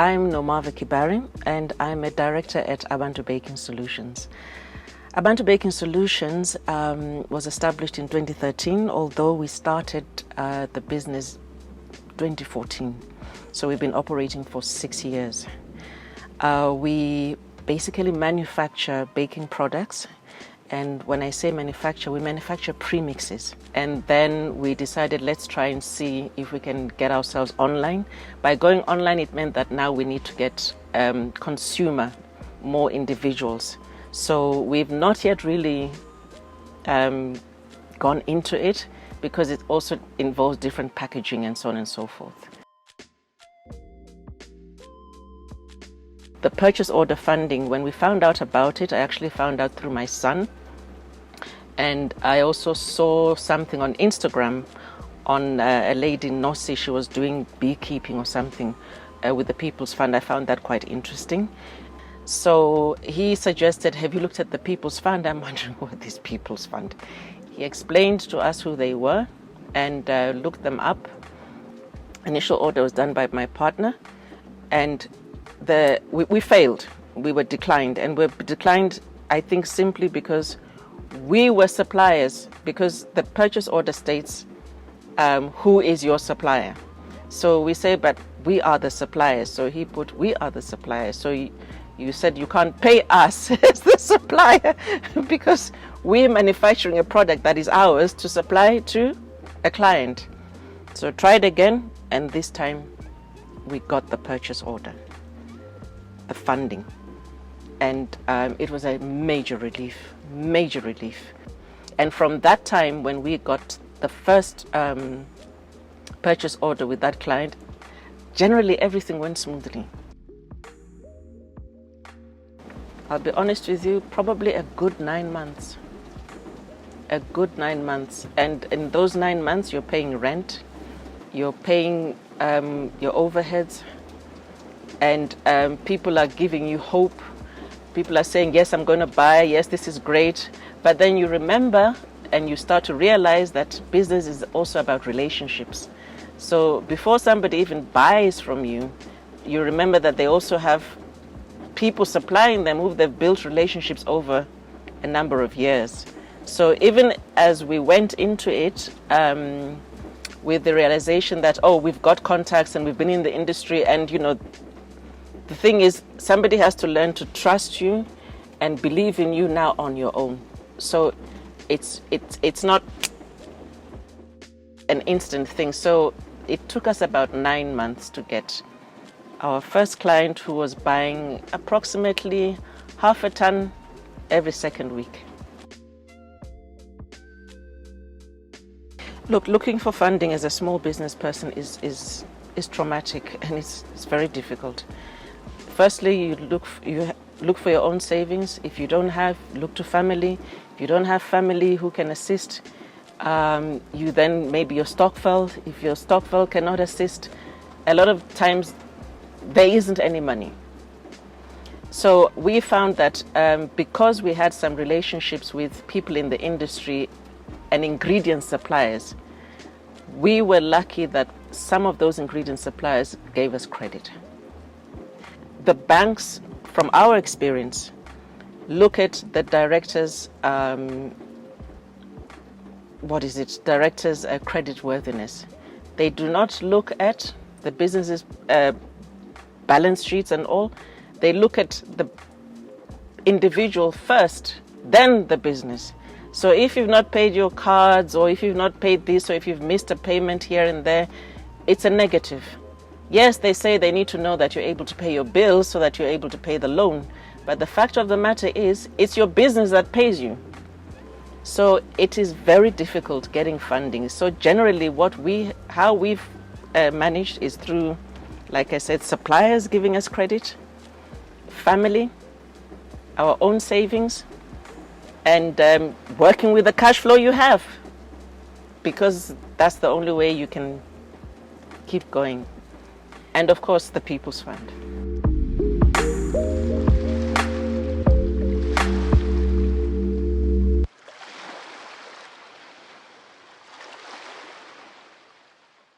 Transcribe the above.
I'm Nomava Kibare and I'm a director at Abantu Baking Solutions. Abantu Baking Solutions was established in 2013, although we started the business 2014. So we've been operating for 6 years. We basically manufacture baking products. And when I say manufacture, we manufacture premixes. And then we decided, let's try and see if we can get ourselves online. By going online, it meant that now we need to get consumer, more individuals. So we've not yet really gone into it because it also involves different packaging and so on and so forth. The purchase order funding, when we found out about it, I actually found out through my son. And I also saw something on Instagram on a lady in Nossi. She was doing beekeeping or something with the People's Fund. I found that quite interesting. So he suggested, have you looked at the People's Fund? I'm wondering what this People's Fund. He explained to us who they were and looked them up. Initial order was done by my partner, and we failed. We were declined, and we were declined, I think, simply because we were suppliers, because the purchase order states who is your supplier. So we say, but we are the suppliers. So he put, we are the suppliers. So you said you can't pay us as the supplier because we're manufacturing a product that is ours to supply to a client. So tried again, and this time we got the purchase order, the funding. And it was a major relief. And from that time, when we got the first purchase order with that client, generally everything went smoothly. I'll be honest with you, probably a good 9 months. A good 9 months. And in those 9 months, you're paying rent, you're paying your overheads, and people are giving you hope. People are saying, yes, I'm going to buy, yes, this is great. But then you remember and you start to realize that business is also about relationships. So before somebody even buys from you, you remember that they also have people supplying them who they've built relationships over a number of years. So even as we went into it with the realization that, oh, we've got contacts and we've been in the industry, and the thing is, somebody has to learn to trust you and believe in you now on your own. So it's not an instant thing. So it took us about 9 months to get our first client, who was buying approximately half a ton every second week. Looking for funding as a small business person is traumatic, and it's very difficult. Firstly, you look for your own savings. If you don't have, look to family. If you don't have family who can assist, you then maybe your stokvel. If your stokvel cannot assist, a lot of times there isn't any money. So we found that because we had some relationships with people in the industry and ingredient suppliers, we were lucky that some of those ingredient suppliers gave us credit. The banks, from our experience, look at the directors' directors' credit worthiness. They do not look at the business's balance sheets and all. They look at the individual first, then the business. So if you've not paid your cards, or if you've not paid this, or if you've missed a payment here and there, it's a negative. Yes, they say they need to know that you're able to pay your bills so that you're able to pay the loan. But the fact of the matter is, it's your business that pays you. So it is very difficult getting funding. So generally how we've managed is through, like I said, suppliers giving us credit, family, our own savings, and working with the cash flow you have, because that's the only way you can keep going. And of course, the People's Fund.